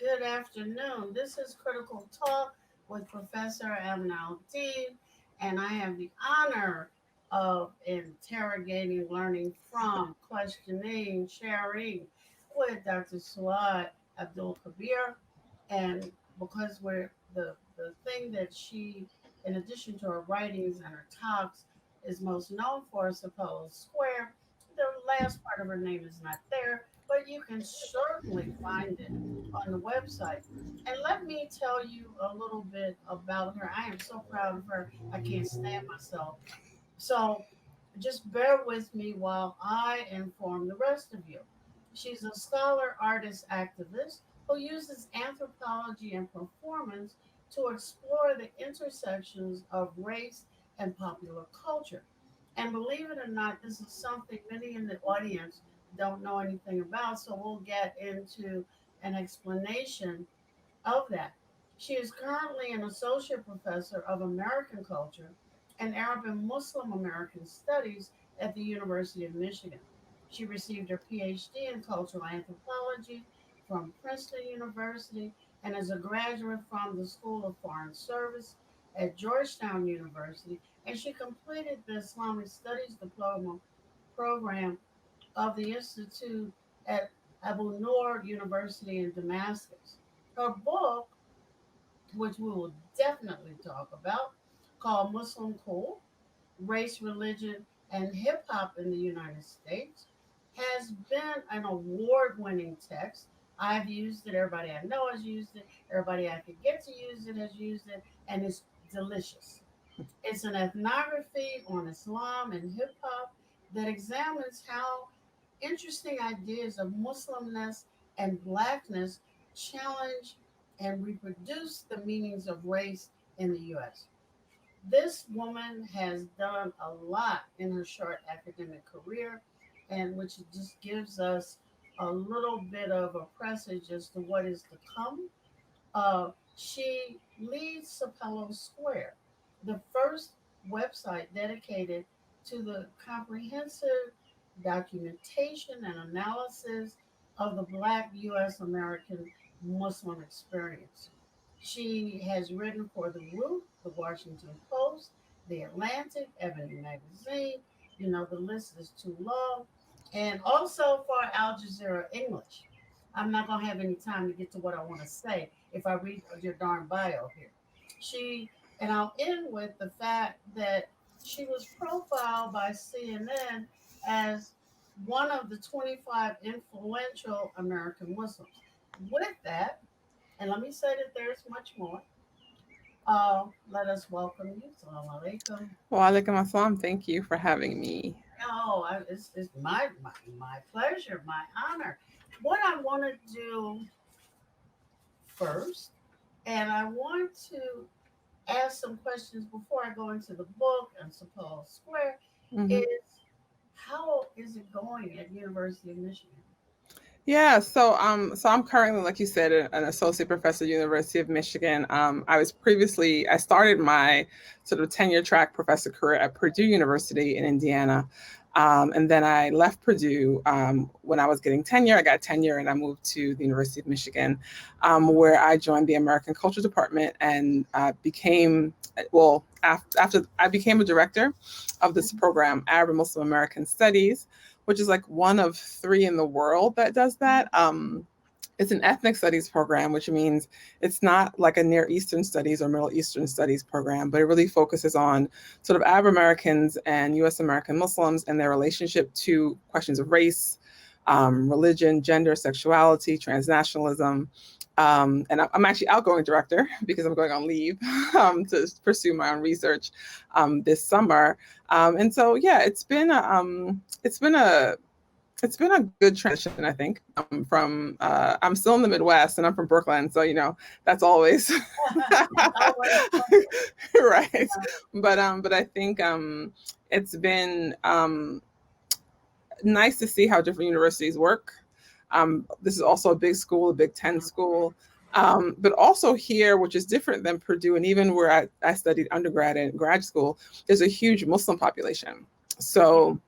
Good afternoon. This is Critical Talk with Professor Abdul Khabeer, and I have the honor of interrogating, learning from, questioning, sharing with Dr. Suad Abdul Khabeer. And because the thing that she, in addition to her writings and her talks, is most known for is Apollo Square, the last part of her name is not there, but you can certainly find it on the website. And let me tell you a little bit about her. I am so proud of her. I can't stand myself. So just bear with me while I inform the rest of you. She's a scholar, artist, activist who uses anthropology and performance to explore the intersections of race and popular culture. And believe it or not, this is something many in the audience don't know anything about. So we'll get into an explanation of that. She is currently an associate professor of American culture and Arab and Muslim American studies at the University of Michigan. She received her PhD in cultural anthropology from Princeton University and is a graduate from the School of Foreign Service at Georgetown University. And she completed the Islamic Studies Diploma program of the Institute at Abu Noor University in Damascus. Her book, which we will definitely talk about, called Muslim Cool: Race, Religion, and Hip Hop in the United States, has been an award winning text. I've used it, everybody I know has used it, everybody I could get to use it has used it, and it's delicious. It's an ethnography on Islam and hip hop that examines how interesting ideas of Muslimness and Blackness challenge and reproduce the meanings of race in the U.S. This woman has done a lot in her short academic career, and which just gives us a little bit of a presage as to what is to come. She leads Sapelo Square, the first website dedicated to the comprehensive documentation and analysis of the Black U.S. American Muslim experience. She has written for The Root, The Washington Post, The Atlantic, Ebony Magazine. You know, the list is too long. And also for Al Jazeera English. I'm not going to have any time to get to what I want to say if I read your darn bio here. She, and I'll end with the fact that she was profiled by CNN as one of the 25 influential American Muslims. With that, and let me say that there's much more. Let us welcome you. Salam alaikum. Wa alaikum assalam. Thank you for having me. It's my pleasure, my honor. What I want to do first, and I want to ask some questions before I go into the book and Sepulveda Square, hmm is how is it going at University of Michigan? Yeah, so I'm currently, like you said, an associate professor at University of Michigan. I started my sort of tenure track professor career at Purdue University in Indiana. And then I left Purdue when I was getting tenure. I got tenure and I moved to the University of Michigan, where I joined the American Culture Department and after I became a director of this program, Arab and Muslim American Studies, which is like one of three in the world that does that. It's an ethnic studies program, which means it's not like a Near Eastern studies or Middle Eastern studies program, but it really focuses on sort of Arab Americans and US American Muslims and their relationship to questions of race, religion, gender, sexuality, transnationalism. And I'm actually outgoing director because I'm going on leave to pursue my own research this summer. And so, yeah, it's been a good transition, I think. From I'm still in the Midwest, and I'm from Brooklyn, so that's always Always right. But I think it's been nice to see how different universities work. This is also a big school, a Big Ten school. But also here, which is different than Purdue, and even where I studied undergrad and grad school, there's a huge Muslim population. So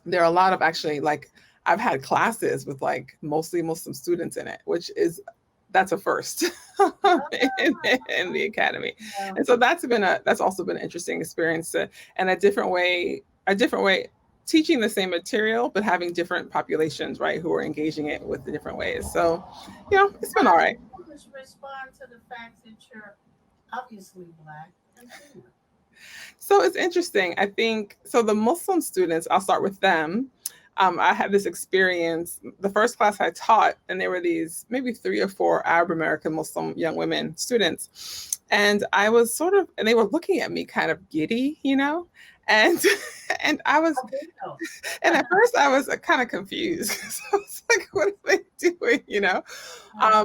there are a lot of actually, like, I've had classes with like mostly Muslim students in it, which is that's a first in the academy. Yeah. And so that's also been an interesting experience and a different way teaching the same material but having different populations, right, who are engaging it with the different ways. So it's been How all do right. students respond to the fact that you're obviously black and female? So it's interesting. I think so. The Muslim students, I'll start with them. I had this experience. The first class I taught, and there were these maybe 3 or 4 Arab American Muslim young women students, and I was and they were looking at me kind of giddy, and and I was, Albino. and at first I was kind of confused. So I was like, "What are they doing?" Uh,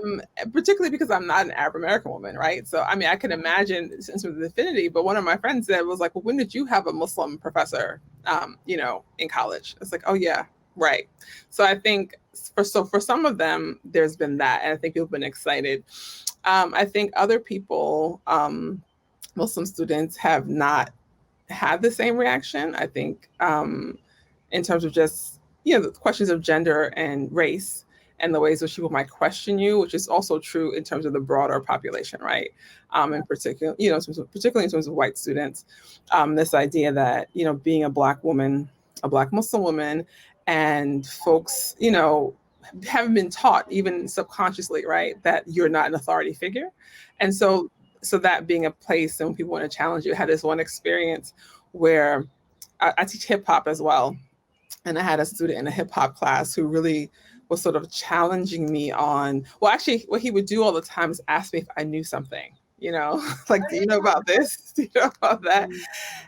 Particularly because I'm not an Arab American woman, right? So, I mean, I can imagine sense of affinity. But one of my friends said was like, "Well, when did you have a Muslim professor, in college?" It's like, "Oh yeah, right." So I think for some of them, there's been that, and I think people have been excited. I think other people, Muslim students, have not had the same reaction. I think in terms of just the questions of gender and race and the ways which people might question you, which is also true in terms of the broader population, right? In particular, particularly in terms of white students, this idea that being a black woman, a black Muslim woman, and folks, haven't been taught even subconsciously, right, that you're not an authority figure, and so that being a place and when people want to challenge you. I had this one experience where I teach hip hop as well, and I had a student in a hip hop class who really was sort of challenging me on, well, actually, what he would do all the time is ask me if I knew something, like, do you know about this? Do you know about that?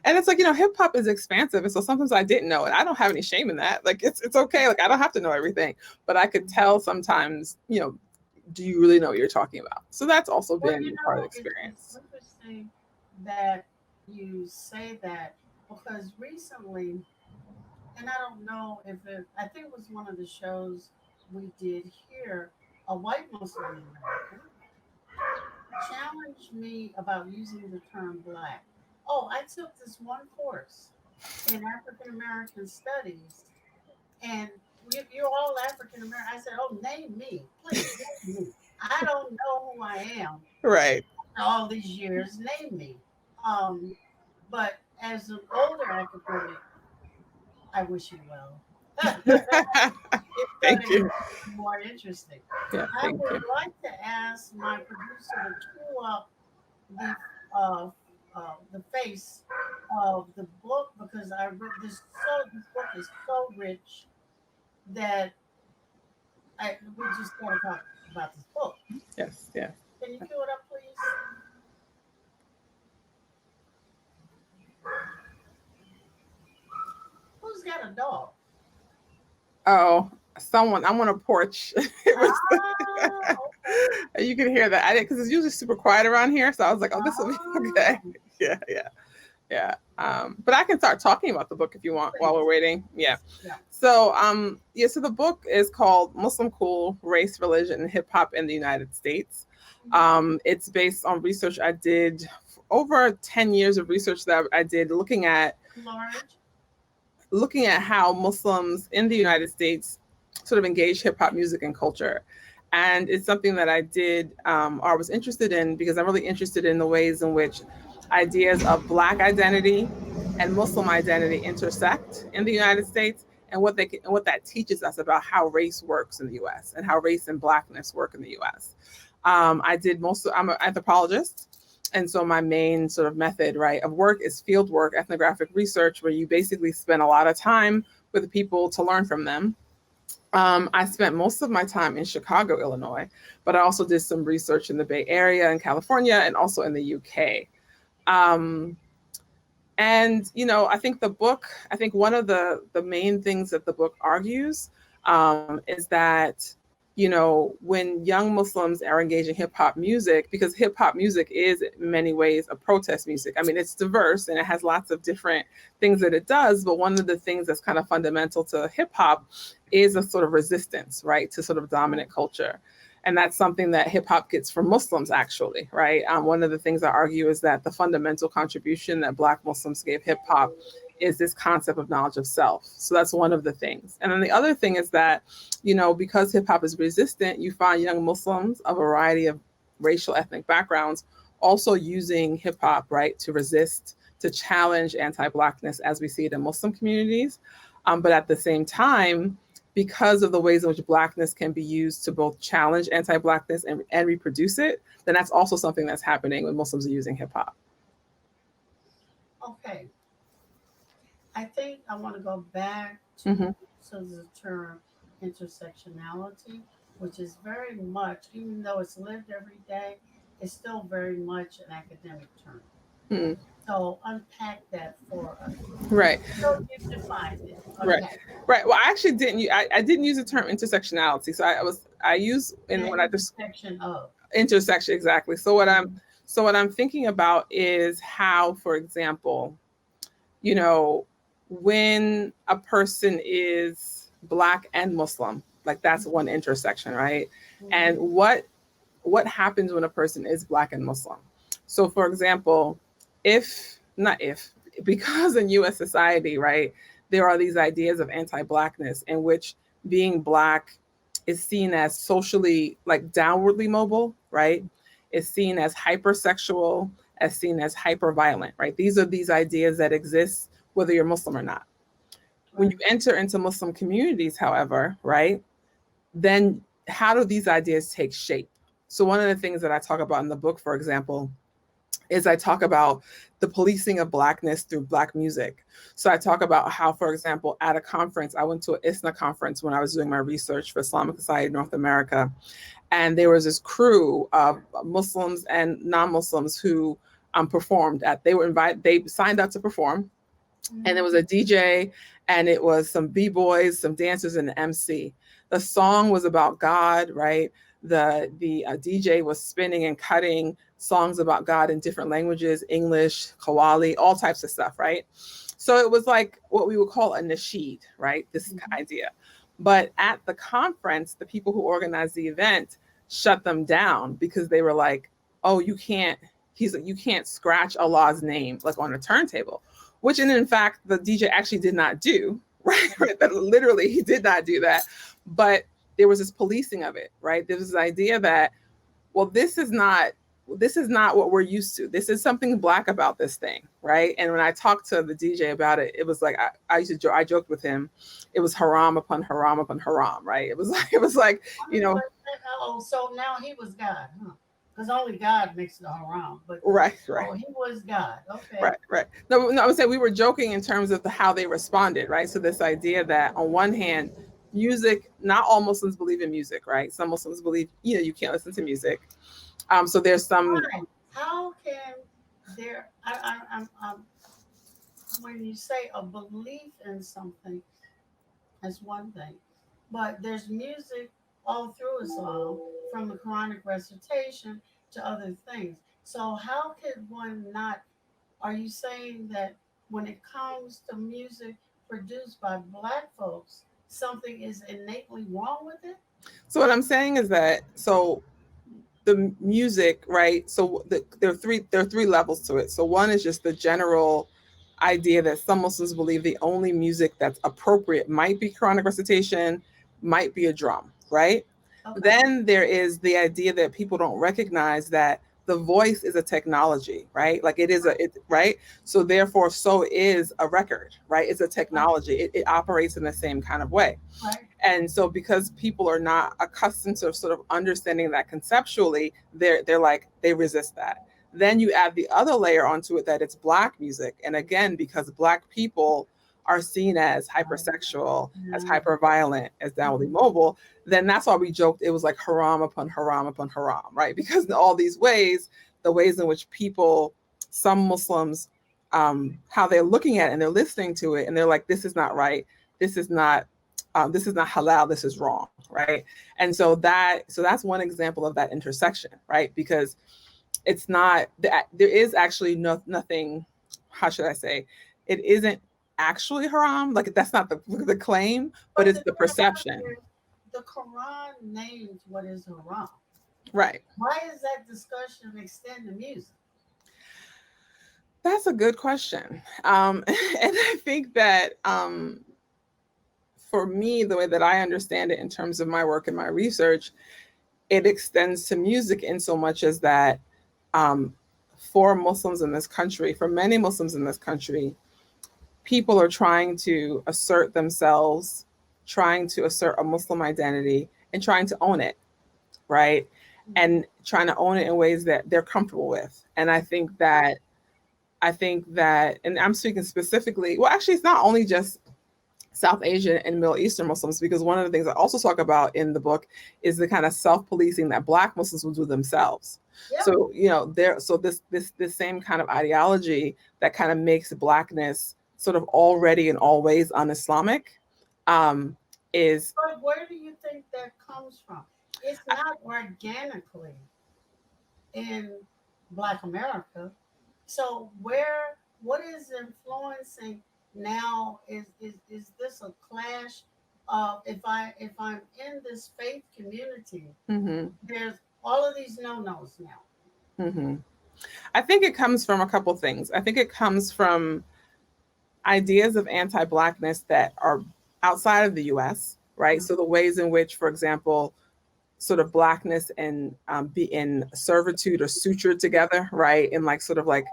And it's like, hip hop is expansive. And so sometimes I didn't know, and I don't have any shame in that. Like, it's okay. Like, I don't have to know everything, but I could tell sometimes, do you really know what you're talking about? So that's also well, been part of the it's experience. interesting that you say that because recently, and I don't know if I think it was one of the shows we did here, a white Muslim American challenged me about using the term black. Oh, I took this one course in African American studies, and you're all African American. I said, oh, name me, please, name me. I don't know who I am Right. all these years. Name me. Um, but as an older academic, I wish you well. It's going Thank to you. get more interesting. Yeah, I thank would you. like to ask my producer to cue up the uh, the face of the book because I read this book is so rich that we just got to talk about this book. Yes, yeah. Can you cue it up, please? Who's got a dog? Oh, someone. I'm on a porch. It was. Ah, okay. You can hear that. I didn't because it's usually super quiet around here. So I was like, oh, this will be okay. Ah, Yeah, yeah, yeah. But I can start talking about the book if you want while we're please. waiting. Yeah. Yeah. So yeah. So the book is called Muslim Cool: Race, Religion, and Hip Hop in the United States. Mhm. It's based on research I did over 10 years of research that I did Large. looking at how Muslims in the United States sort of engage hip hop music and culture. And it's something that I did or I was interested in because I'm really interested in the ways in which ideas of Black identity and Muslim identity intersect in the United States and what that teaches us about how race works in the US and how race and Blackness work in the US. I'm an anthropologist. And so my main sort of method, right, of work is field work, ethnographic research, where you basically spend a lot of time with the people to learn from them. I spent most of my time in Chicago, Illinois, but I also did some research in the Bay Area in California and also in the UK. Um, and I think one of the main things that the book argues is that when young Muslims are engaging hip hop music, because hip hop music is in many ways a protest music. I mean, it's diverse and it has lots of different things that it does, but one of the things that's kind of fundamental to hip hop is a sort of resistance, right, to sort of dominant culture. And that's something that hip hop gets from Muslims, actually, right? One of the things I argue is that the fundamental contribution that Black Muslims gave hip hop is this concept of knowledge of self. So that's one of the things. And then the other thing is that, because hip hop is resistant, you find young Muslims of a variety of racial, ethnic backgrounds also using hip hop, right, to resist, to challenge anti-Blackness as we see it in Muslim communities. But at the same time, because of the ways in which Blackness can be used to both challenge anti-Blackness and reproduce it, then that's also something that's happening when Muslims are using hip hop. Okay. I think I want to go back to, Mm-hmm. the term intersectionality, which is very much, even though it's lived every day, it's still very much an academic term. Mm-hmm. So unpack that for us. Right. So you defined it. Right. Okay. Right. Well, I actually didn't. I didn't use the term intersectionality. So I use in The what I just intersection of. intersection exactly. So what I'm thinking about is how, for example, when a person is Black and Muslim, like that's one intersection, right? And Mhm. what happens when a person is Black and Muslim? So, for example, if not if because in U.S. society, right, there are these ideas of anti-Blackness in which being Black is seen as socially like downwardly mobile, right? Is seen as hypersexual, as seen as hyper violent, right? These are these ideas that exist whether you're Muslim or not. When you Right. enter into Muslim communities, however, right, then how do these ideas take shape? So one of the things that I talk about in the book, for example, is I talk about the policing of Blackness through Black music. So I talk about how, for example, at a conference, I went to an ISNA conference when I was doing my research for Islamic Society North America, and there was this crew of Muslims and non-Muslims who performed at. They were invited. They signed up to perform, and there was a DJ, and it was some b-boys, some dancers, and an MC. The song was about God, right? The DJ was spinning and cutting songs about God in different languages, English, Qawwali, all types of stuff, right? So it was like what we would call a nasheed, right? This idea. But at the conference, the people who organized the event shut them down because they were like, "Oh, you can't." He's like, "You can't scratch Allah's name like on a turntable," which in fact the DJ actually did not do, right? That literally he did not do that. But there was this policing of it, right? There was this idea that, well, this is not what we're used to. This is something Black about this thing, right? And when I talked to the DJ about it, it was like I joked with him. It was haram upon haram upon haram, right? It was like I you mean, know, but so now he was God, huh? Because only God makes it all wrong. But right, right. he was God. Okay. Right, right. No, no, I would say we were joking in terms of how they responded, right? So this idea that on one hand, music, not all Muslims believe in music, right? Some Muslims believe, you can't listen to music. So there's some, Why? How can there? When you say a belief in something, that's one thing, but there's music all through Islam, from the Quranic recitation to other things. So how could one not? Are you saying that when it comes to music produced by Black folks, something is innately wrong with it? so what I'm saying is that, so the music, right? So there are three levels to it. So one is just the general idea that some Muslims believe the only music that's appropriate might be Quranic recitation, might be a drum, right? Okay. Then there is the idea that people don't recognize that the voice is a technology, right? Like right? So therefore, so is a record, right? It's a Right. technology. It operates in the same kind of way. Right. And so because people are not accustomed to sort of understanding that conceptually, they're like they resist that. Then you add the other layer onto it that it's Black music, and again, because Black people are seen as hypersexual, as Yeah. hyper violent, as downwardly mobile, then that's why we joked it was like haram upon haram upon haram, right? Because in all these ways, the ways in which people, some Muslims, how they're looking at it and they're listening to it and they're like, this is not right, this is not halal, this is wrong, right? And so that's one example of that intersection, right? Because it's not that there is actually nothing, how should I say, it isn't actually haram, like that's not the claim, but But it's the the thing about it perception. is, the Quran names what is haram. Right. Why is that discussion extend to music? That's a good question. And I think that for me, the way that I understand it in terms of my work and my research, it extends to music in so much as that um, for Muslims in this country, for many Muslims in this country, people are trying to assert themselves, trying to assert a Muslim identity, and trying to own it, right? And trying to own it in ways that they're comfortable with. And I think that, and I'm speaking specifically, well, actually, it's not only just South Asian and Middle Eastern Muslims, because one of the things I also talk about in the book is the kind of self-policing that Black Muslims will do themselves. Yep. So, so this same kind of ideology that kind of makes Blackness sort of already and always un-Islamic um, is. But where do you think that comes from? It's not organically in Black America. So what is influencing now is this a clash of if I'm in this faith community, Mhm, there's all of these no-nos now. mhm. I think it comes from a couple things. I think it comes from ideas of anti-Blackness that are outside of the US, right? So the ways in which, for example, sort of Blackness and be in servitude or sutured together, right? And like sort of like,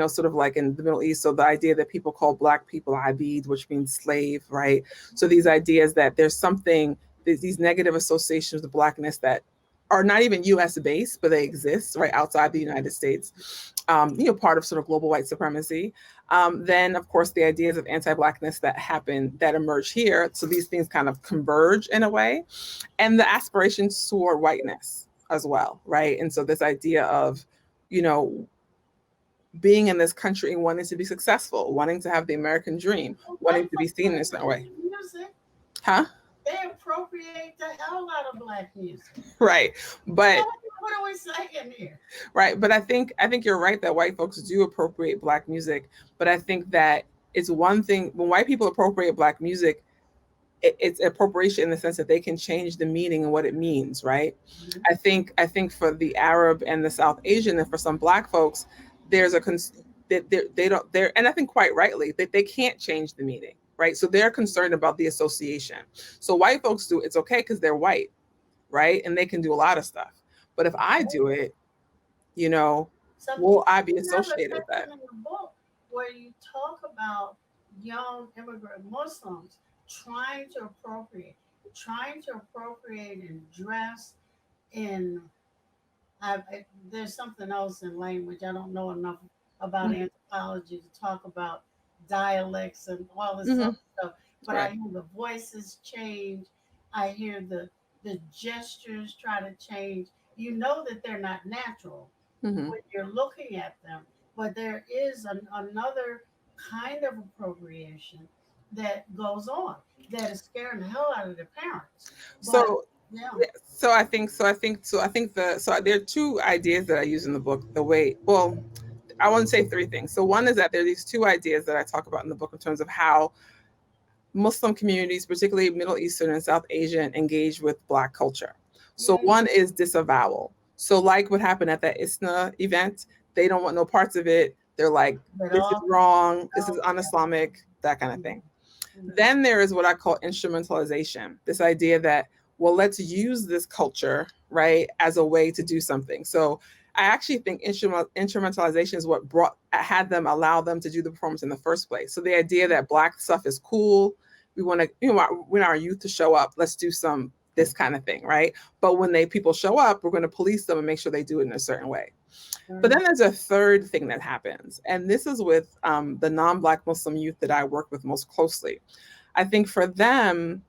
sort of like in the Middle East. So the idea that people call Black people abid, which means slave, right? So these ideas that there's something, these negative associations with Blackness that are not even US based, but they exist right outside the United States, part of sort of global white supremacy. Then, of course, the ideas of anti-Blackness that emerge here. So these things kind of converge in a way, and the aspirations toward whiteness as well, right? And so this idea of, you know, being in this country and wanting to be successful, wanting to have the American dream, wanting to be seen in a certain way. Music, Huh? they appropriate the hell out of Black music. Right. But what are we saying here? right. But I think you're right that white folks do appropriate Black music. But I think that it's one thing when white people appropriate Black music, it's appropriation in the sense that they can change the meaning and what it means, right? Mm-hmm. I think for the Arab and the South Asian and for some Black folks, there's they don't they're and I think quite rightly that they can't change the meaning, right? So they're concerned about the association. So white folks do it's okay because they're white, right? And they can do a lot of stuff. But if I do it, will I be associated with that? In the book where you talk about young immigrant Muslims trying to appropriate and dress in. There's something else in language. I don't know enough about anthropology to talk about dialects and all this other stuff. But I hear the voices change. I hear the gestures try to change. You know that they're not natural when you're looking at them. But there is another kind of appropriation that goes on that is scaring the hell out of the parents. So yeah. So I think there are two ideas that I use in the book. I want to say three things. So one is that there are these two ideas that I talk about in the book in terms of how Muslim communities, particularly Middle Eastern and South Asian, engage with Black culture. So one is disavowal. So like what happened at that ISNA event, they don't want no parts of it. They're like, this is wrong, this is un-Islamic, that kind of thing. Then there is what I call instrumentalization. This idea that, well, let's use this culture, right, as a way to do something. So I actually think instrumentalization is what had them allow them to do the performance in the first place. So the idea that Black stuff is cool, we want to, we want our youth to show up. Let's do this kind of thing, right? But when people show up, we're going to police them and make sure they do it in a certain way. But then there's a third thing that happens, and this is with the non-Black Muslim youth that I work with most closely. I think for them,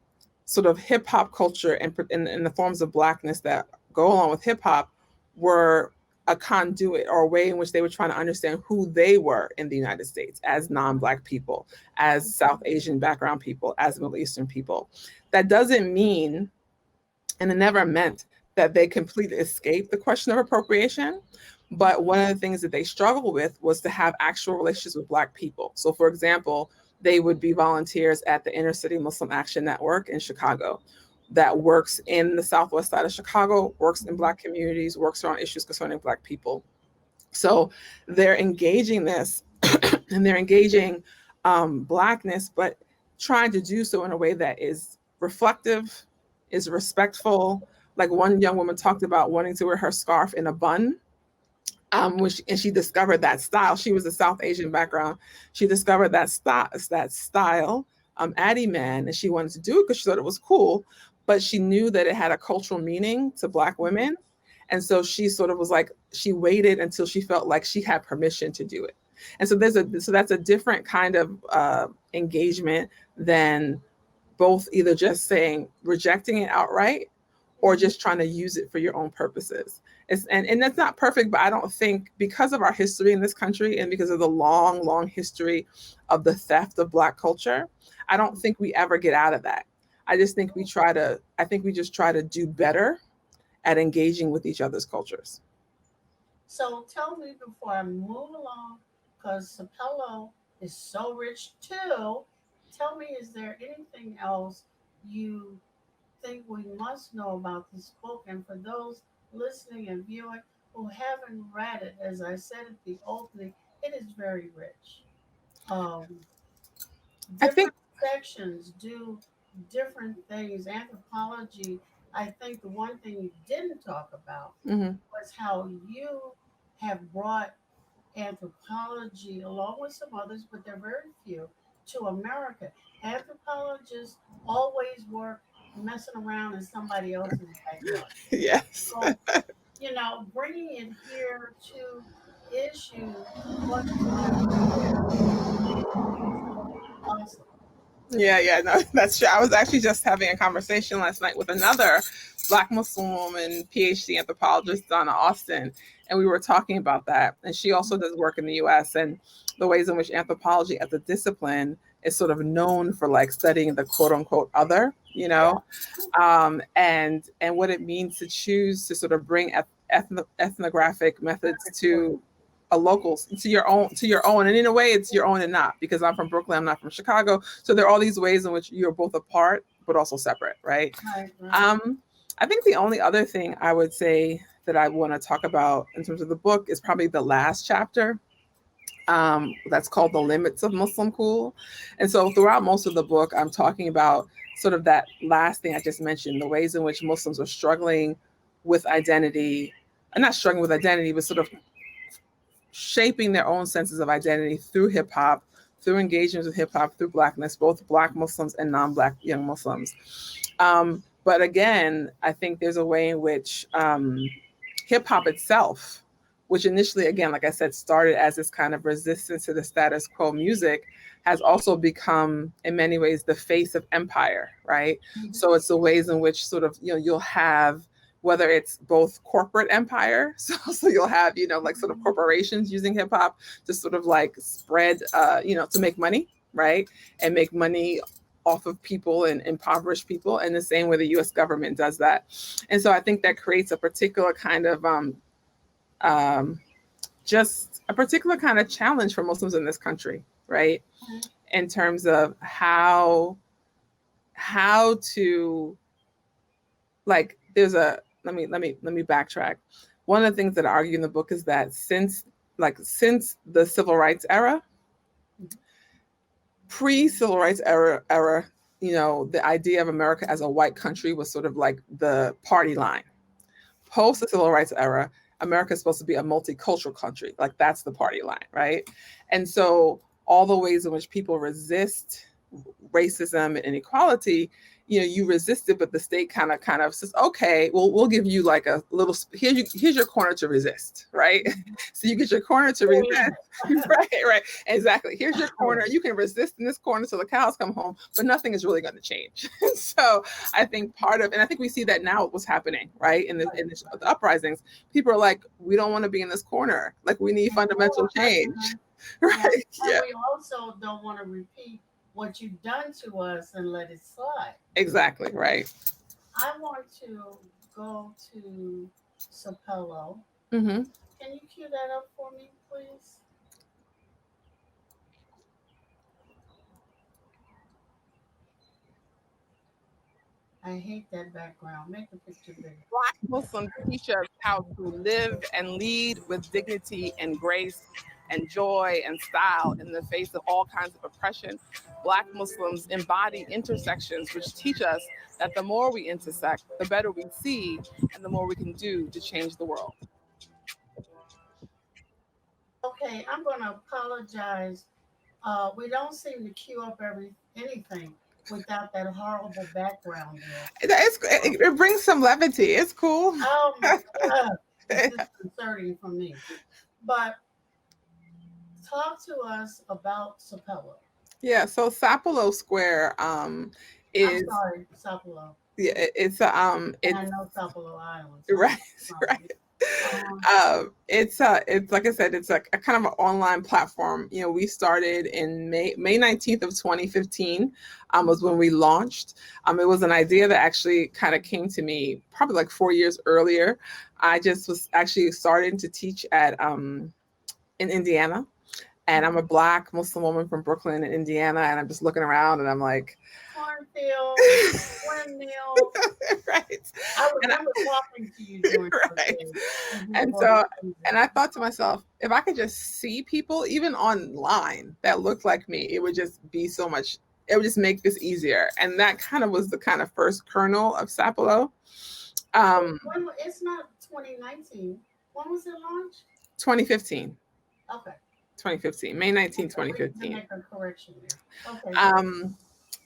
sort of hip hop culture and the forms of Blackness that go along with hip hop were a conduit or a way in which they were trying to understand who they were in the United States as non-Black people, as South Asian background people, as Middle Eastern people. That doesn't mean, and it never meant, that they completely escape the question of appropriation. But one of the things that they struggled with was to have actual relationships with Black people. So for example, they would be volunteers at the Inner City Muslim Action Network in Chicago that works in the Southwest side of Chicago, works in Black communities, works around issues concerning Black people. So they're engaging this and they're engaging Blackness, but trying to do so in a way that is reflective, is respectful. Like one young woman talked about wanting to wear her scarf in a bun, and she discovered that style. She was a South Asian background. She discovered that style at Eman, and she wanted to do it because she thought it was cool, but she knew that it had a cultural meaning to Black women. And so she sort of was like, she waited until she felt like she had permission to do it. And so that's a different kind of engagement than both either just saying rejecting it outright or just trying to use it for your own purposes. And that's not perfect, but I don't think, because of our history in this country and because of the long, long history of the theft of Black culture, I don't think we ever get out of that. I just think we just try to do better at engaging with each other's cultures. So tell me before I move along, because Sapello is so rich too. Tell me, is there anything else you think we must know about this book? And for those listening and viewing who haven't read it, as I said at the opening, it is very rich. Um, I think Different sections do different things. Anthropology, I think the one thing you didn't talk about mhm, was how you have brought anthropology, along with some others, but they're very few, to America. Anthropologists always work messing around in somebody else's backyard. yes. So, bringing it here to issues whatsoever here is awesome. Yeah, yeah, no, that's true. I was actually just having a conversation last night with another Black Muslim woman, PhD anthropologist, Donna Austin, and we were talking about that. And she also does work in the US and the ways in which anthropology as a discipline is sort of known for like studying the quote unquote other, Yeah. and what it means to choose to sort of bring ethnographic methods to a local, to your own, and in a way it's your own and not, because I'm from Brooklyn, I'm not from Chicago, so there are all these ways in which you're both apart but also separate, right? Right, right. I think the only other thing I would say that I want to talk about in terms of the book is probably the last chapter, that's called The Limits of Muslim Cool. And so throughout most of the book, I'm talking about sort of that last thing I just mentioned, the ways in which Muslims are struggling with identity, and not struggling with identity, but sort of shaping their own senses of identity through hip hop, through engagements with hip hop, through Blackness, both Black Muslims and non-Black young Muslims. But again, I think there's a way in which hip hop itself, which initially, again, like I said, started as this kind of resistance to the status quo music, has also become, in many ways, the face of empire, right? Mhm. So it's the ways in which sort of, you'll have, whether it's both corporate empire, so you'll have, like sort of corporations using hip hop to sort of like spread, to make money, right? And make money off of people and impoverish people, and the same way the US government does that. And so I think that creates a particular kind of um, just a particular kind of challenge for Muslims in this country, right? In terms of how to, like, there's a let me backtrack. One of the things that I argue in the book is that since the civil rights era, pre-civil rights era, the idea of America as a white country was sort of like the party line. Post the civil rights era, America is supposed to be a multicultural country. Like that's the party line, right? And so all the ways in which people resist racism and inequality, you resist it, but the state kind of says, okay, well, we'll give you like a little, here's your corner to resist, right? So you get your corner to resist, right, exactly. Here's your corner. You can resist in this corner till the cows come home, but nothing is really going to change. So I think and I think we see that now what's happening, right? In the uprisings, people are like, we don't want to be in this corner. Like we need fundamental change, right? And we also don't want to repeat what you've done to us and let it slide. Exactly, right. I want to go to Sapello. Mm-hmm. Can you cue that up for me, please? I hate that background. Make the picture bigger. Black Muslims teach us how to live and lead with dignity and grace and joy and style in the face of all kinds of oppression. Black Muslims embody intersections which teach us that the more we intersect, the better we see and the more we can do to change the world. Okay, I'm going to apologize. We don't seem to cue up anything without that horrible background there. It brings some levity. It's cool. Oh my God, it's disconcerting for me. But talk to us about Sapelo. Yeah, so Sapelo Square I'm is sorry, Sapelo. yeah, And it's I know Sapelo Island, so right, sorry. right. Um, It's like I said, it's a kind of an online platform. You know, we started in May 19th of 2015, was when we launched. It was an idea that actually kind of came to me probably like 4 years earlier. I just was actually starting to teach at in Indiana, and I'm a Black Muslim woman from Brooklyn in Indiana, and I'm just looking around and I'm like, cornfields, windmills. right. I And remember talking to you during those right. days. And so, and I thought to myself, if I could just see people, even online, that looked like me, it would just be so much, it would just make this easier. And that kind of was the kind of first kernel of Sapelo. It's not 2019. When was it launched? 2015. Okay. 2015, May 19, Okay, we can 2015. make a correction there. Okay.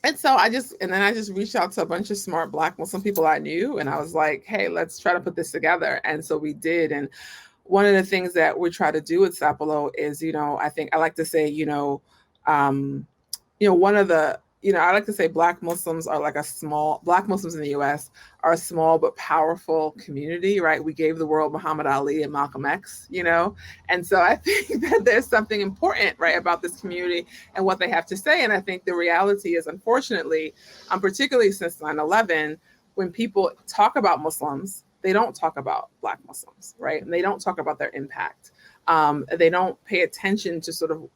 And so and then I just reached out to a bunch of smart Black Muslim people I knew, and I was like, hey, let's try to put this together. And so we did. And one of the things that we try to do with Sapelo is, I think I like to say, one of the, I like to say Black Muslims are like Black Muslims in the US are a small but powerful community, right? We gave the world Muhammad Ali and Malcolm X, And so I think that there's something important, right, about this community and what they have to say. And I think the reality is, unfortunately, particularly since 9/11, when people talk about Muslims, they don't talk about Black Muslims, right? And they don't talk about their impact. They don't pay attention to sort of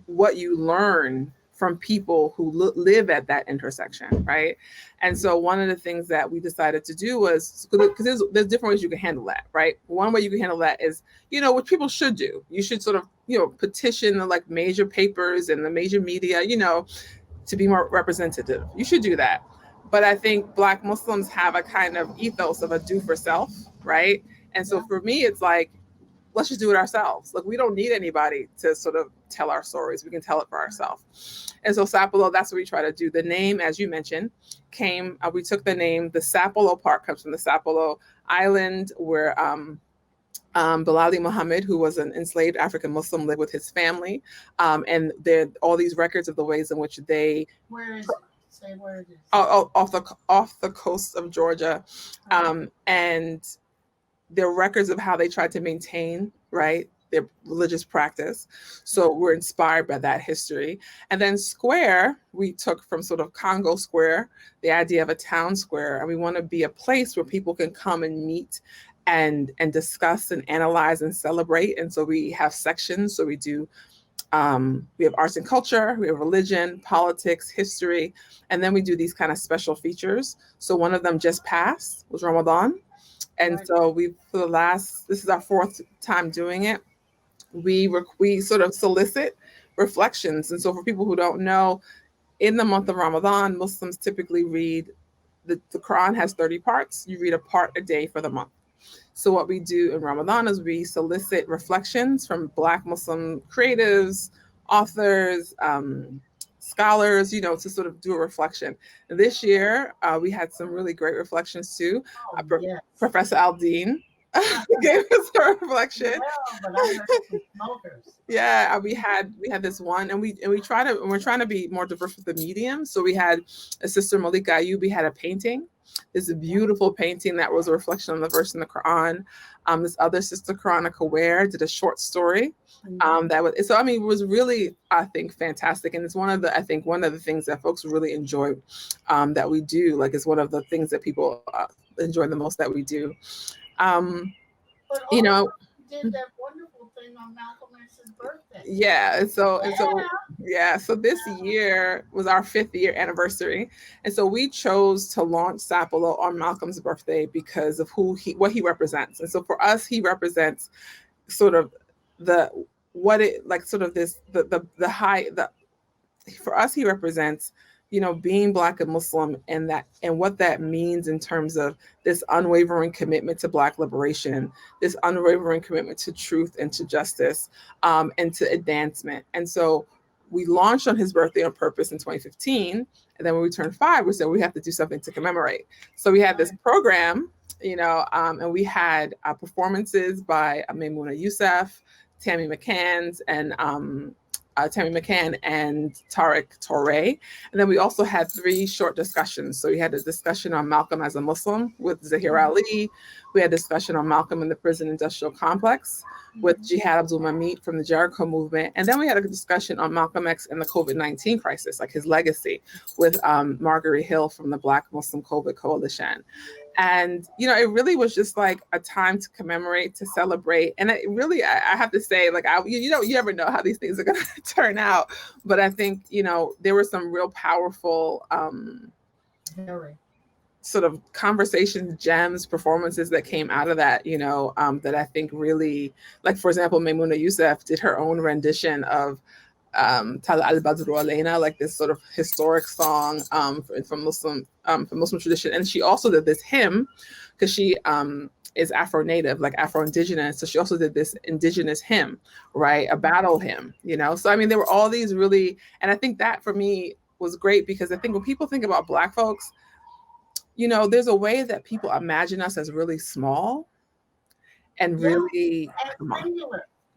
what you learn from people who live at that intersection, right? And so one of the things that we decided to do was, because there's different ways you can handle that, right? One way you can handle that is, what people should do. You should sort of, petition the like major papers and the major media, to be more representative. You should do that. But I think Black Muslims have a kind of ethos of a do for self, right? And so for me, it's like, let's just do it ourselves. Like, we don't need anybody to sort of tell our stories. We can tell it for ourselves. And so Sapelo, that's what we try to do. The name, as you mentioned, we took the name, the Sapelo Park comes from the Sapelo Island where Bilali Muhammad, who was an enslaved African Muslim, lived with his family. And there are all these records of the ways in which they... Where is it? Say where it is. Off the coast of Georgia. And there are records of how they tried to maintain, right, their religious practice. So we're inspired by that history. And then Square, we took from sort of Congo Square, the idea of a town square. And we want to be a place where people can come and meet and discuss and analyze and celebrate. And so we have sections. So we have arts and culture, we have religion, politics, history, and then we do these kind of special features. So one of them just passed was Ramadan. And so this is our fourth time doing it. We sort of solicit reflections. And so for people who don't know, in the month of Ramadan, Muslims typically read, the Quran has 30 parts. You read a part a day for the month. So what we do in Ramadan is we solicit reflections from Black Muslim creatives, authors, scholars, to sort of do a reflection. This year, we had some really great reflections too. Yes. Professor Aldine gave us a reflection. Well, but I heard some smokers. Yeah, we had this one, and we're trying to be more diverse with the medium. So we had a sister Malika Ayubi had a painting. There's a beautiful painting that was a reflection on the verse in the Quran. This other sister, Karanaka Ware, did a short story. It was really, I think, fantastic. And it's one of the things that folks really enjoy that we do. Like, it's one of the things that people enjoy the most that we do. But you did that wonderful thing on Malcolm X's birthday. Yeah. So this year was our 5th year anniversary. And so we chose to launch Sapelo on Malcolm's birthday because of what he represents. And so for us, he represents sort of what it like sort of this the high the for us he represents, you know, being Black and Muslim, and that and what that means in terms of this unwavering commitment to Black liberation, this unwavering commitment to truth and to justice, and to advancement. And so we launched on his birthday on purpose in 2015, and then when we turned 5 we said we have to do something to commemorate. So we had this program, you know, and we had performances by Maimouna Youssef, Tammy McCann's, and Tammy McCann and Tariq Touré. And then we also had 3 short discussions. So we had a discussion on Malcolm as a Muslim with Zahir Ali. We had a discussion on Malcolm in the prison industrial complex with Jihad Abdul Mamit from the Jericho movement. And then we had a discussion on Malcolm X and the COVID-19 crisis, like his legacy, with Marguerite Hill from the Black Muslim COVID Coalition. And, you know, it really was just like a time to commemorate, to celebrate. And it really, I have to say, like, you know, you never know how these things are going to turn out. But I think, you know, there were some real powerful sort of conversations, gems, performances that came out of that, you know, that I think really, like, for example, Maimouna Youssef did her own rendition of Tala al Badru Alayna, like this sort of historic song from Muslim tradition. And she also did this hymn because she is Afro-Native, like Afro-Indigenous. So she also did this indigenous hymn, right? A battle hymn, you know? So, I mean, there were all these really, and I think that for me was great because I think when people think about Black folks, you know, there's a way that people imagine us as really small and really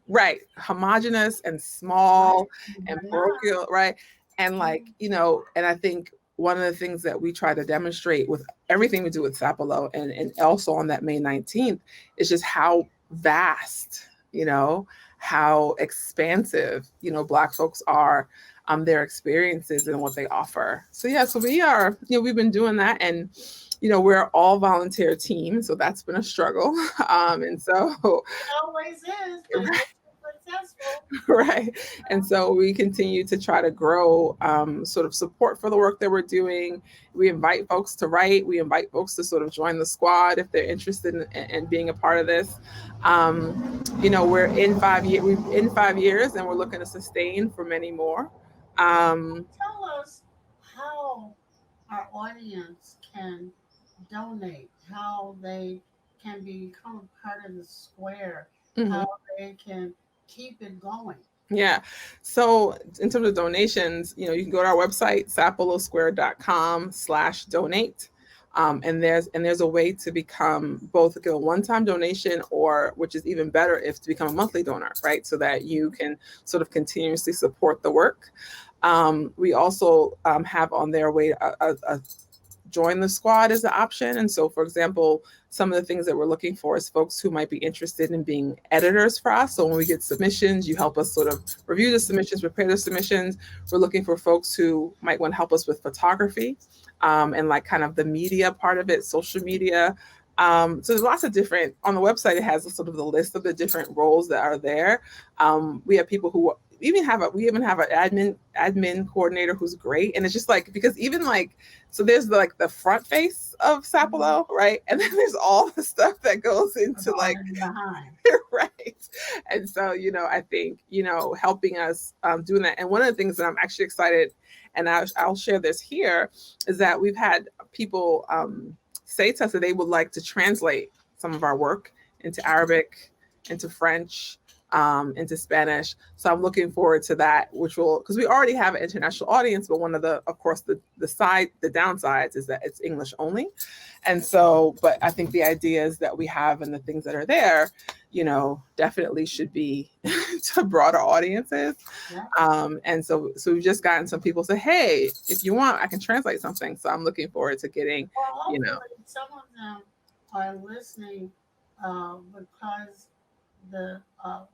right, homogenous and small and parochial, right? And like, you know, and I think one of the things that we try to demonstrate with everything we do with Sapelo and also on that May 19th is just how vast, you know, how expansive, you know, Black folks are, their experiences and what they offer. So yeah, so we are, you know, we've been doing that, and you know, we're all volunteer team, so that's been a struggle. And so it always is, but right. successful. Right. And so we continue to try to grow sort of support for the work that we're doing. We invite folks to write. We invite folks to sort of join the squad if they're interested in being a part of this. You know, we're in 5 years. We're in 5 years, and we're looking to sustain for many more. Tell us how our audience can donate, how they can become a part of the square, how they can keep it going. Yeah. So in terms of donations, you know, you can go to our website, sapelosquare.com/donate. And there's a way to become both a one-time donation, or which is even better if to become a monthly donor, right? So that you can sort of continuously support the work. We also have on their way a join the squad is an option. And so, for example, some of the things that we're looking for is folks who might be interested in being editors for us. So when we get submissions, you help us sort of review the submissions, prepare the submissions. We're looking for folks who might want to help us with photography, and like kind of the media part of it, social media. So there's lots of different, on the website, it has a sort of the list of the different roles that are there. We have people who we even have an admin coordinator who's great. And it's just like, because even like, so there's like the front face of Sapelo, right? And then there's all the stuff that goes into like behind. right. And so, you know, I think, you know, helping us doing that. And one of the things that I'm actually excited, and I'll share this here, is that we've had people say to us that they would like to translate some of our work into Arabic, into French, into Spanish. So I'm looking forward to that, which will, because we already have an international audience, but one of the, of course, the downsides is that it's English only. And so, but I think the ideas that we have and the things that are there, you know, definitely should be to broader audiences. Yeah. And so we've just gotten some people say, hey, if you want, I can translate something. So I'm looking forward to getting, Well, you know, some of them are listening because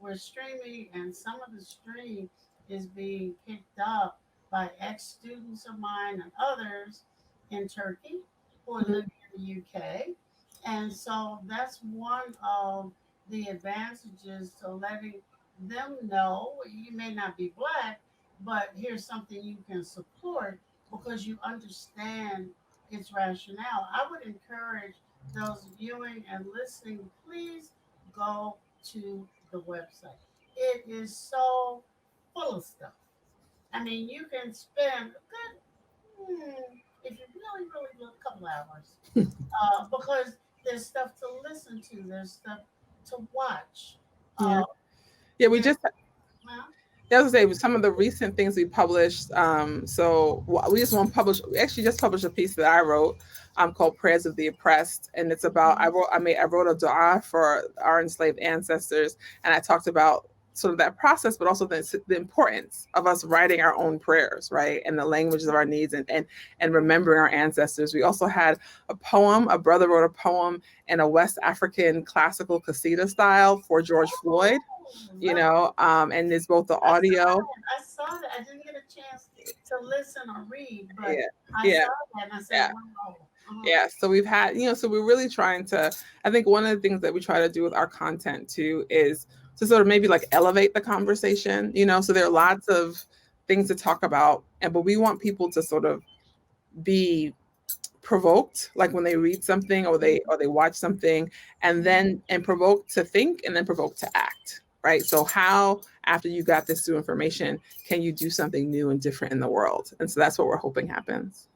we're streaming, and some of the stream is being picked up by ex-students of mine and others in Turkey who are living in the UK. And so that's one of the advantages to letting them know you may not be Black, but here's something you can support because you understand its rationale. I would encourage those viewing and listening, please go to the website. It is so full of stuff. I mean, you can spend a good, if you really look, a couple hours, because there's stuff to listen to, there's stuff to watch. Yeah. Uh, Yeah, we there, just well, Yeah, I was gonna say some of the recent things we published. We just want to publish. We actually just published a piece that I wrote, called "Prayers of the Oppressed," and it's about. I wrote a du'a for our enslaved ancestors, and I talked about sort of that process, but also the importance of us writing our own prayers, right, and the languages of our needs, and remembering our ancestors. We also had a poem. A brother wrote a poem in a West African classical qasida style for George Floyd, love, and there's both the I saw audio. that. I saw that. I didn't get a chance to listen or read, but Yeah, I yeah, saw that and I said, yeah, wow. yeah. So we've had, so we're really trying to, I think one of the things that we try to do with our content too is to sort of maybe like elevate the conversation, so there are lots of things to talk about, but we want people to sort of be provoked, like when they read something or they watch something, and provoked to think, and then provoked to act, right? So how, after you got this new information, can you do something new and different in the world? And so that's what we're hoping happens.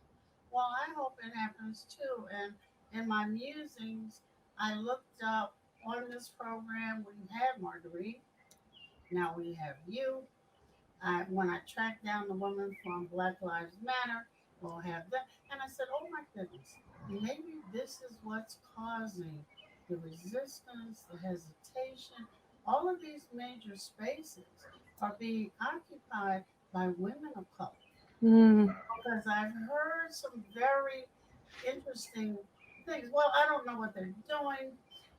Well, I hope it happens too. And in my musings, I looked up on this program. We had Marguerite. Now we have you. When I tracked down the woman from Black Lives Matter, we'll have that. And I said, oh my goodness, maybe this is what's causing the resistance, the hesitation. All of these major spaces are being occupied by women of color. Mm. Because I've heard some very interesting things. Well, I don't know what they're doing.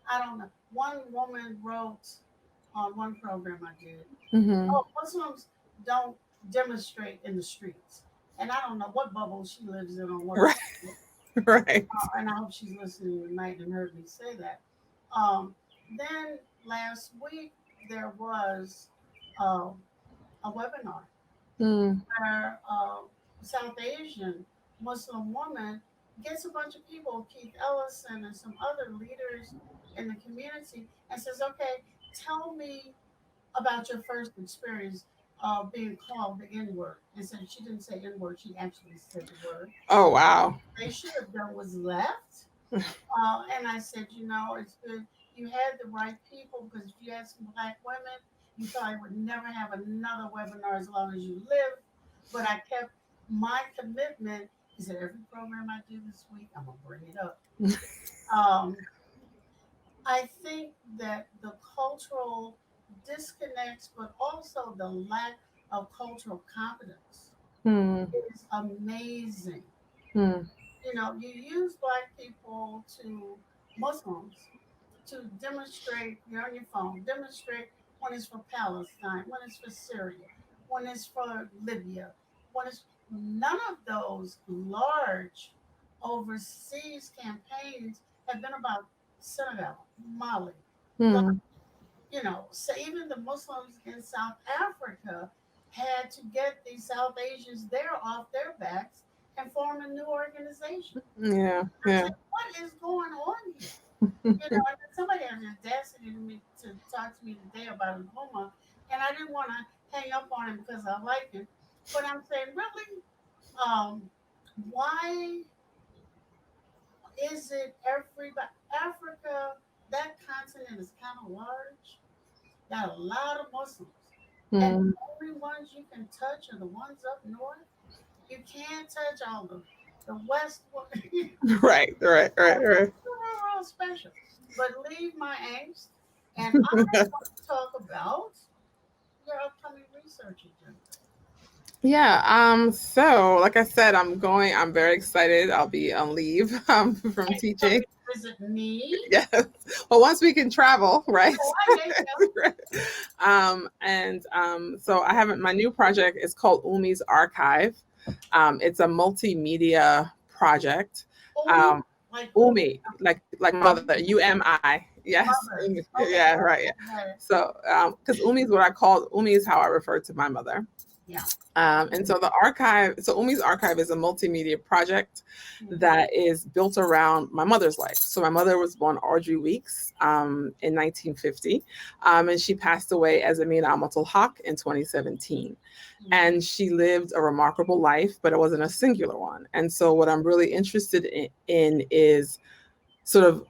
I don't know. One woman wrote on one program I did, Mm-hmm. oh, Muslims don't demonstrate in the streets. And I don't know what bubble she lives in or what. Right. Right. And I hope she's listening tonight and heard me say that. Um, then last week, there was uh, a webinar Mm. where South Asian Muslim woman gets a bunch of people, Keith Ellison and some other leaders in the community, and says, okay, tell me about your first experience being called the N word. And so she didn't say N word, she actually said the word. Oh, wow. They should have done was left. And I said, it's good. You had the right people because if you had some black women, you probably would never have another webinar as long as you live. But I kept my commitment. He said, every program I do this week, I'm going to bring it up. um, I think that the cultural disconnects, but also the lack of cultural competence Mm. is amazing. Mm. You use black people to Muslims to demonstrate, you're on your phone, demonstrate when it's for Palestine, when it's for Syria, when it's for Libya, when it's none of those large overseas campaigns have been about Senegal, Mali, Mm. so even the Muslims in South Africa had to get these South Asians there off their backs and form a new organization. Yeah. I Yeah. said, what is going on here? And somebody had the audacity to talk to me today about a Puma, and I didn't want to hang up on him because I like him. But I'm saying, really, why is it everybody? Africa, that continent is kind of large, got a lot of Muslims. And Mm. the only ones you can touch are the ones up north. You can't touch all the west. Right. Right. Right. Right. Real special. But leave my angst, and I want to talk about your upcoming research agenda. Yeah. So like I said, I'm very excited. I'll be on leave from Are you coming teaching. to visit me? Yes. Well, once we can travel, right? Oh, I get you. So I haven't, my new project is called Umi's Archive. It's a multimedia project. Only Um, like Umi, like mother, UMI. Yes. mother. Umi. Okay, Yeah, right. Yeah. got it. So, because Umi is what I call, Umi is how I refer to my mother. Yeah. And so the archive, so Umi's archive is a multimedia project that is built around my mother's life. So my mother was born Audrey Weeks in 1950, and she passed away as Amina Amatul Haq in 2017. And she lived a remarkable life, but it wasn't a singular one. And so what I'm really interested in is sort of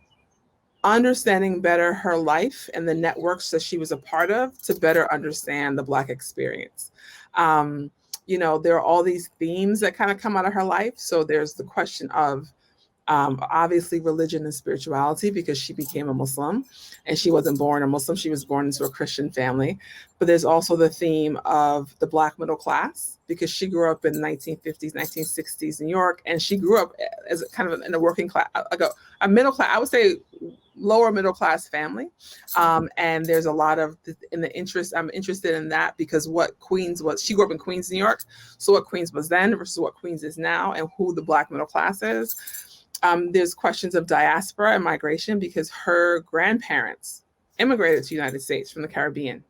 understanding better her life and the networks that she was a part of to better understand the Black experience. Um, there are all these themes that kind of come out of her life. So there's the question of obviously religion and spirituality, because she became a Muslim and she wasn't born a Muslim. She was born into a Christian family. But there's also the theme of the Black middle class, because she grew up in 1950s, 1960s New York, and she grew up as kind of in a working class, like a middle class, I would say lower middle class family. And there's a lot of in the interest, I'm interested in that because what Queens was, she grew up in Queens, New York. So what Queens was then versus what Queens is now, and who the Black middle class is. There's questions of diaspora and migration because her grandparents immigrated to the United States from the Caribbean.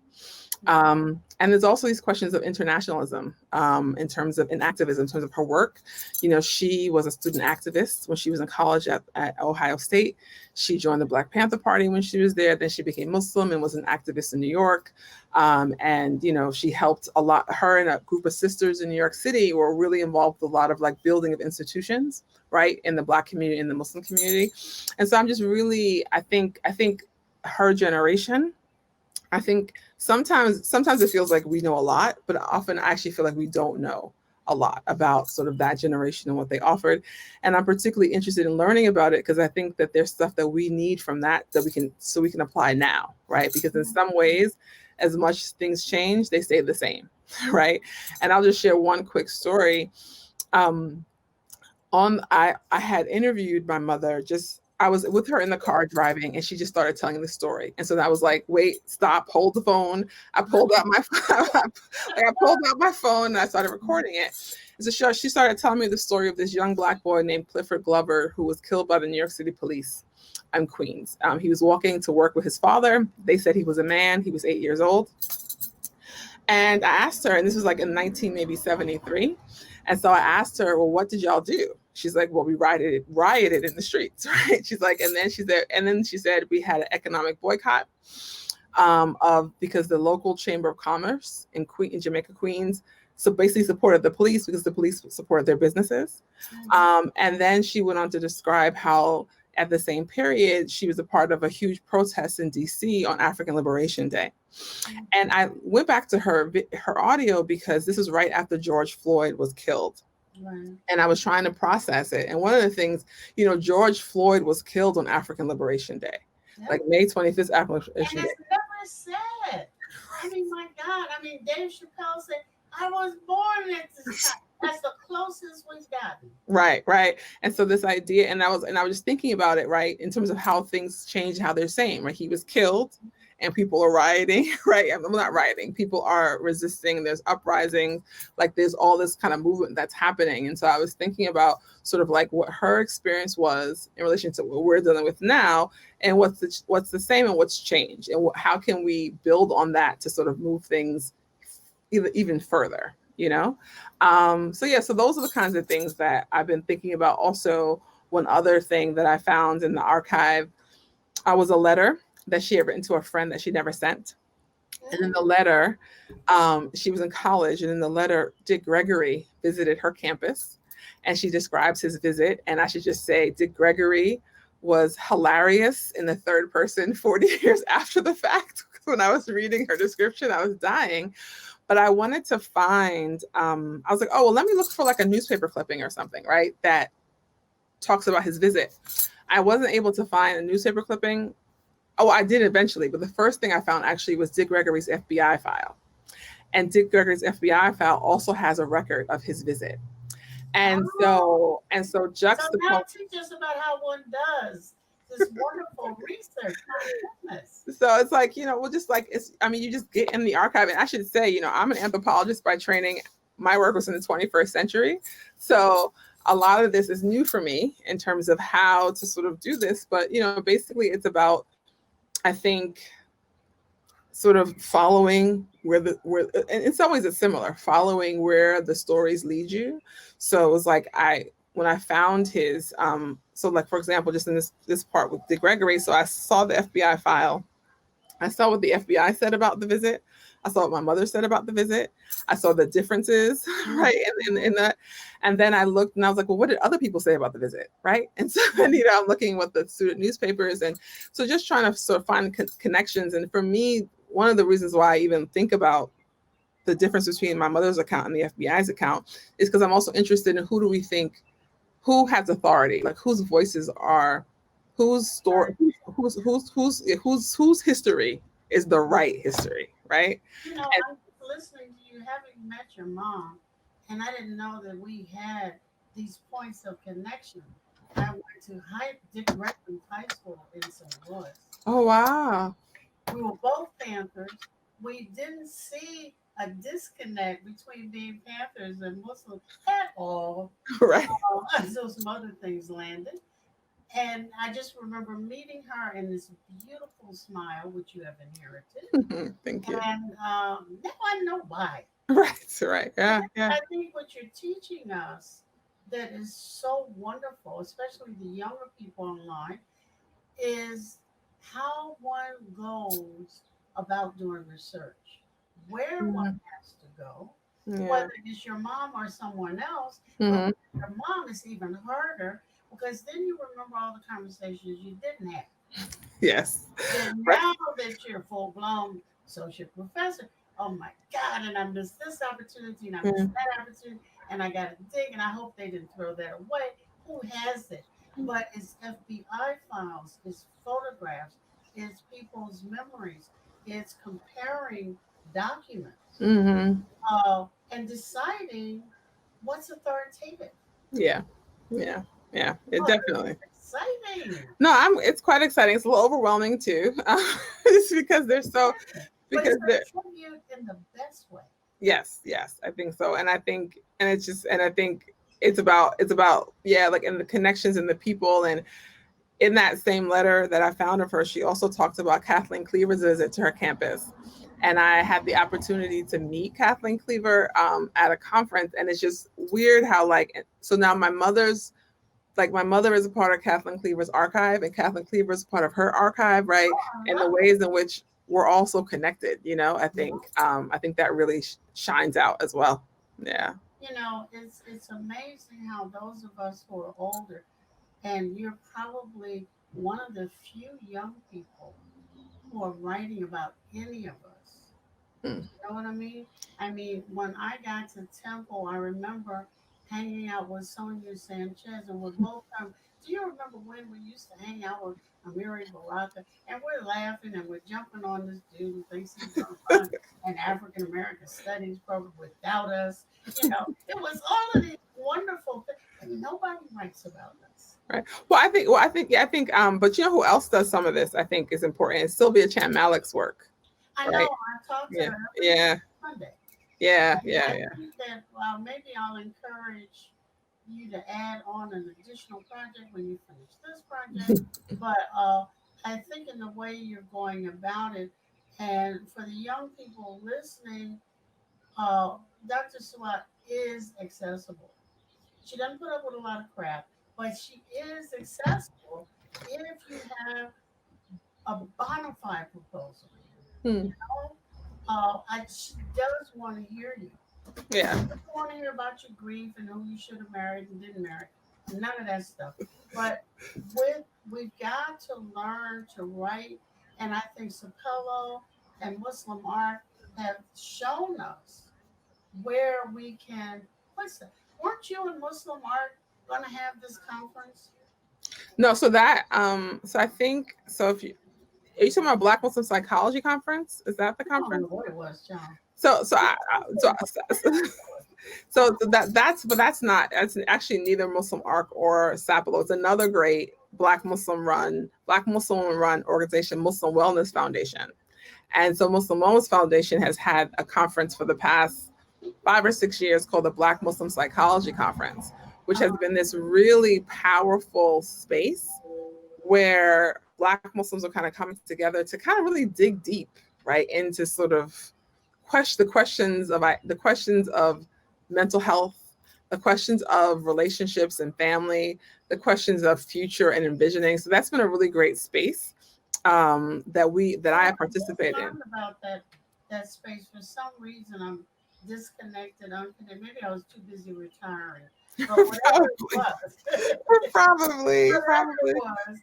And there's also these questions of internationalism in terms of activism, in terms of her work. She was a student activist when she was in college at Ohio State. She joined the Black Panther Party when she was there. Then she became Muslim and was an activist in New York. And she helped a lot. Her and a group of sisters in New York City were really involved with a lot of like building of institutions, right, in the Black community, in the Muslim community. And so I'm just really, I think her generation, I think sometimes it feels like we know a lot, but often I actually feel like we don't know a lot about sort of that generation and what they offered. And I'm particularly interested in learning about it because I think that there's stuff that we need from that we can apply now, right? Because in some ways, as much things change, they stay the same, right? And I'll just share one quick story. I had interviewed my mother, I was with her in the car driving, and she just started telling the story. And so I was like, wait, stop, hold the phone. I pulled out my phone and I started recording it. And so she started telling me the story of this young Black boy named Clifford Glover, who was killed by the New York City police in Queens. He was walking to work with his father. They said he was a man. He was 8 years old. And I asked her, and this was like in 1973. And so I asked her, well, what did y'all do? She's like, well, we rioted in the streets, right? She's like, and then she said we had an economic boycott because the local chamber of commerce in Jamaica, Queens, so basically supported the police because the police supported their businesses. And then she went on to describe how at the same period, she was a part of a huge protest in DC on African Liberation Day. And I went back to her audio because this is right after George Floyd was killed. Right. And I was trying to process it. And one of the things, George Floyd was killed on African Liberation Day, like May 25th, African Liberation Day. And it's never said. I mean, my God. I mean, Dave Chappelle said, I was born at this time. That's the closest we've gotten. Right. And so this idea, and I was just thinking about it, right, in terms of how things change, how they're saying, right? He was killed and people are rioting, right? I'm not rioting. People are resisting. There's uprising. Like there's all this kind of movement that's happening. And so I was thinking about sort of like what her experience was in relation to what we're dealing with now, and what's the same and what's changed, and how can we build on that to sort of move things even further, So those are the kinds of things that I've been thinking about. Also, one other thing that I found in the archive was a letter that she had written to a friend that she never sent. And in the letter, she was in college, and in the letter, Dick Gregory visited her campus, and she describes his visit. And I should just say, Dick Gregory was hilarious in the third person 40 years after the fact. When I was reading her description, I was dying. But I wanted to find, I was like, oh, well, let me look for like a newspaper clipping or something, right, that talks about his visit. I wasn't able to find a newspaper clipping. Oh, I did eventually, but the first thing I found actually was Dick Gregory's FBI file. And Dick Gregory's FBI file also has a record of his visit. And so juxtaposed. So now teach us about how one does this wonderful research. So it's like, we'll just like, you just get in the archive. And I should say, I'm an anthropologist by training. My work was in the 21st century. So a lot of this is new for me in terms of how to sort of do this. But, basically it's about, I think, sort of following and it's always a similar following where the stories lead you. So it was like when I found his so like for example, just in this part with Dick Gregory, so I saw the FBI file. I saw what the FBI said about the visit. I saw what my mother said about the visit. I saw the differences, right, in that. And then I looked and I was like, well, what did other people say about the visit, right? And so, and, I'm looking what the student newspapers, and so just trying to sort of find connections. And for me, one of the reasons why I even think about the difference between my mother's account and the FBI's account is because I'm also interested in who has authority, like whose voices are, whose story, whose history is the right history, right? And I'm listening to you, having met your mom, and I didn't know that we had these points of connection. I went to Dick Gregory High School in St. Louis. oh wow, We were both Panthers. We didn't see a disconnect between being Panthers and Muslims at all right. until some other things landed. And I just remember meeting her in this beautiful smile, which you have inherited. Thank you. And now I know why. Right, right, yeah, yeah. I think what you're teaching us that is so wonderful, especially the younger people online, is how one goes about doing research, where one has to go, Yeah. whether it's your mom or someone else. But Mm-hmm. with your mom, it's even harder because then you remember all the conversations you didn't have. Yes. And Right. now that you're full blown associate professor, oh my God, and I missed this opportunity and I missed Mm-hmm. that opportunity and I got to dig and I hope they didn't throw that away. Who has it? But it's FBI files, it's photographs, it's people's memories, it's comparing documents Mm-hmm. and deciding what's authoritative. Yeah, yeah, yeah. It Oh, this definitely. is exciting. No, it's quite exciting. It's a little overwhelming too, just because they're so Yeah. But it's because a they're tribute in the best way. yes, yes, I think so. And I think and it's just and I think it's about yeah, like in the connections and the people. And in that same letter that I found of her, she also talked about Kathleen Cleaver's visit to her campus. And I had the opportunity to meet Kathleen Cleaver at a conference, and it's just weird how like so now my mother is a part of Kathleen Cleaver's archive, and Kathleen Cleaver is part of her archive, right? And the Uh-huh. ways in which we're also connected, I think that really shines out as well. Yeah. It's amazing how those of us who are older, and you're probably one of the few young people who are writing about any of us. Mm. You know what I mean? I mean, when I got to Temple, I remember hanging out with Sonia Sanchez, and we're both from. Do you remember when we used to hang out with Amiri Baraka, and we're laughing and we're jumping on this dude who thinks he's going to run an African American Studies program without us? It was all of these wonderful things, and nobody writes about us. Right. But you know who else does some of this? I think is important. It's Sylvia Chan Malik's work, I know right? I talk to Yeah. her every Yeah. Monday. Yeah. And Yeah. I Yeah. think that maybe I'll encourage you to add on an additional project when you finish this project. But I think in the way you're going about it, and for the young people listening, Dr. Swat is accessible. She doesn't put up with a lot of crap, but she is accessible if you have a bona fide proposal. Hmm. You know, she does want to hear you. Yeah. I want to hear about your grief and who you should have married and didn't marry. None of that stuff. But we've got to learn to write, and I think Sapelo and Muslim art have shown us where we can. What's that? Weren't you and Muslim art going to have this conference? No. So I think so. If you are you talking about Black Muslim Psychology Conference? Is that the I don't know conference? what it was, John. So so You I, I- so, that's not that's actually neither Muslim Arc or Sapelo. It's another great Black Muslim run organization, Muslim Wellness Foundation. And so Muslim Wellness Foundation has had a conference for the past 5 or 6 years called the Black Muslim Psychology Conference, which has been this really powerful space where Black Muslims are kind of coming together to kind of really dig deep right, into sort of the questions of mental health, the questions of relationships and family, the questions of future and envisioning. So that's been a really great space that I Well, have I just participated in. learned about that space. For some reason, I'm disconnected, unconnected. Maybe I was too busy retiring, but whatever it Probably, was, whatever it probably. was,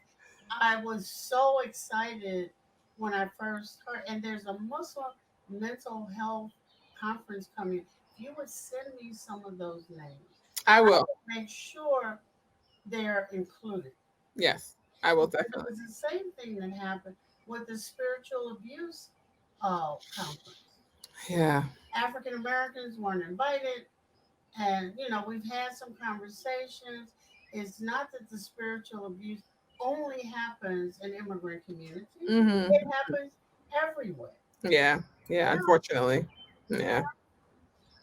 I was so excited when I first heard. And there's a Muslim mental health conference coming. If you would send me some of those names, I I will. would make sure they're included. Yes, I will Because it definitely. was the same thing that happened with the spiritual abuse conference. Yeah. African Americans weren't invited, and we've had some conversations. It's not that the spiritual abuse only happens in immigrant communities; Hmm. it happens everywhere. Yeah. Yeah. Yeah, Unfortunately. Yeah. yeah.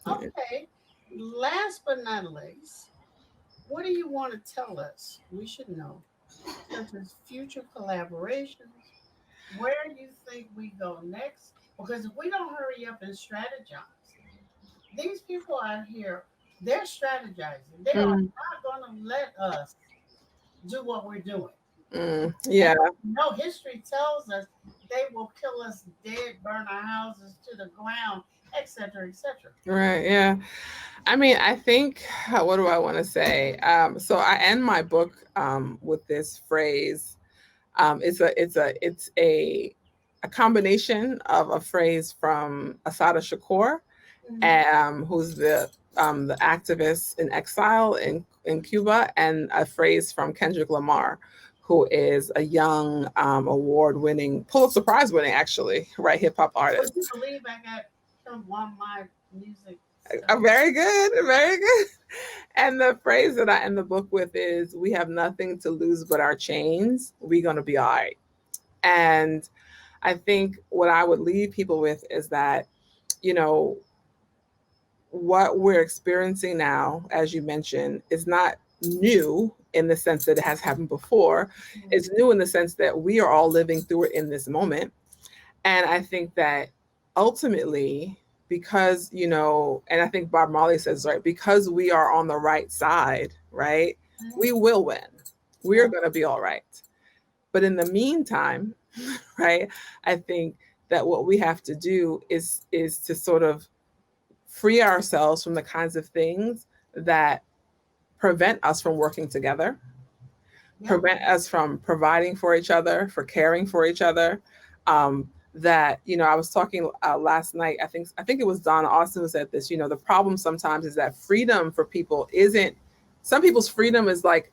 Okay. Last but not least, what do you want to tell us we should know, such as future collaborations? Where you think we go next? Because if we don't hurry up and strategize, these people out here, they're strategizing. They are Mm, not going to let us do what we're doing. And yeah. no, history tells us they will kill us dead, burn our houses to the ground, etc., etc. Right. Yeah. I mean, I think, what do I want to say? So I end my book with this phrase. It's a combination of a phrase from Asada Shakur, Mhm. who's the activist in exile in Cuba, and a phrase from Kendrick Lamar, who is a young award-winning, Pulitzer Prize-winning, actually, right, hip hop Would artist. you believe I got him on my music stuff? Very good, very good. And the phrase that I end the book with is, "We have nothing to lose but our chains. We're gonna be all right." And I think what I would leave people with is that, you know, what we're experiencing now, as you mentioned, is not new in the sense that it has happened before. Mhm. It's new in the sense that we are all living through it in this moment. And I think that ultimately, because, and I think Bob Marley says, right, because we are on the right side, right, we will win. We are Yeah. going to be all right. But in the meantime, right, I think that what we have to do is to sort of free ourselves from the kinds of things that prevent us from working together, Yeah. prevent us from providing for each other, for caring for each other. That I was talking last night. I think it was Donna Austin who said this. The problem sometimes is that freedom for people isn't. Some people's freedom is like,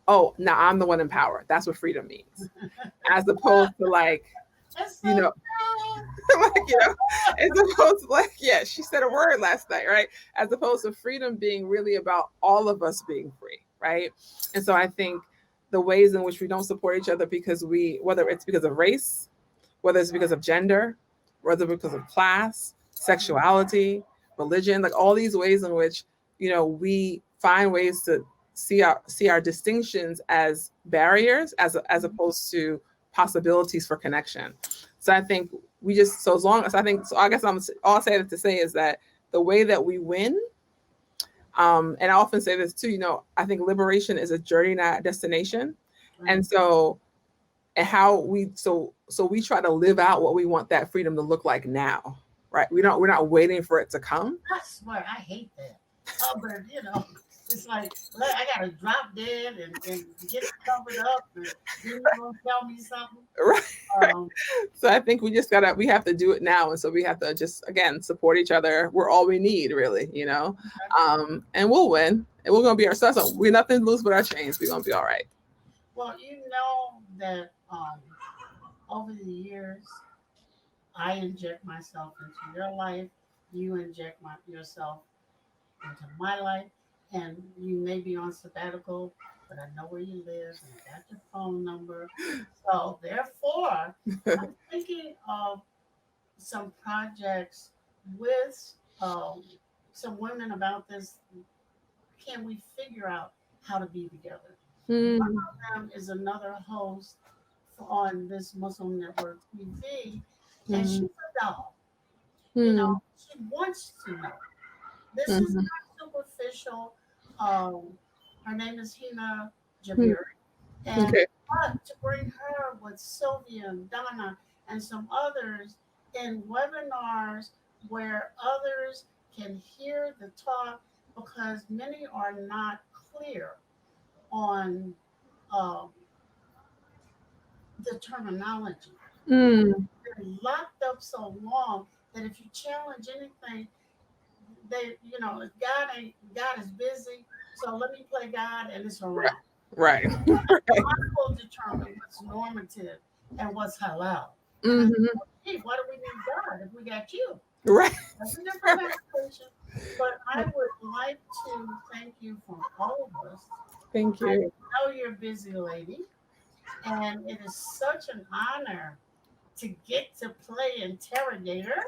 oh, now I'm the one in power. That's what freedom means, as opposed to like, That's you so know, true. like, as opposed to like, yeah, she said a word last night, right? As opposed to freedom being really about all of us being free, right? And so I think the ways in which we don't support each other because whether it's because of race, whether it's because of gender, whether because of class, sexuality, religion, like all these ways in which, we find ways to see our distinctions as barriers as opposed to possibilities for connection. So I think we just so as long as I think so I guess all I say to say is that the way that we win, and I often say this too, I think liberation is a journey, not a destination. Right. And so and how we try to live out what we want that freedom to look like now, right? We're not waiting for it to come. I swear, I hate that. But it's like I gotta drop dead and get covered up, and then you're gonna tell me something. Right. Um, So I think we have to do it now, and so we have to just again support each other. We're all we need, really, and we'll win, and we're gonna be ourselves. So we're nothing to lose but our chains. We're gonna be all right. well, you know that over the years, I inject myself into your life. You inject yourself into my life, and you may be on sabbatical, but I know where you live and I got your phone number. So therefore, I'm thinking of some projects with some women about this. Can we figure out how to be together? One Hmm. of them is another host on this Muslim Network TV, and Mm. she's a doll. You Mm. know, she wants to know. This is Mhm. not superficial. Her name is Hina Mm. Jabir, and Okay. but to bring her with Sylvia and Donna and some others in webinars where others can hear the talk because many are not clear on um, the terminology. Mm. They're locked up so long that if you challenge anything, God is busy, so let me play God and it's Right. around. Right. Right. I will determine what's normative and what's halal. And I said, Mhm. hey, why do we need God if we got you? Right. That's a different conversation. But I would like to thank you from all of us. Thank I you. know you're a busy lady, and it is such an honor to get to play interrogator.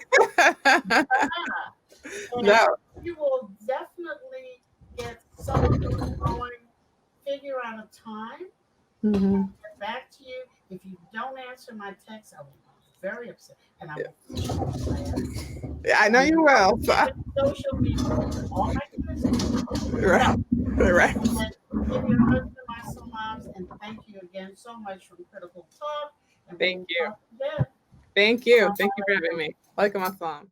And No. you will definitely get some of those going, figure out a time, Mhm. get back to you. If you don't answer my text, I will be very upset and I will push you off my ass. Yeah, I know And you will. So. even social media, all my kids do. So, Right. Right. and give your husband my salams and thank you again so much from Critical Talk. And we Thank will you. talk again. Thank you. Thank you for having me. Welcome, Assalam.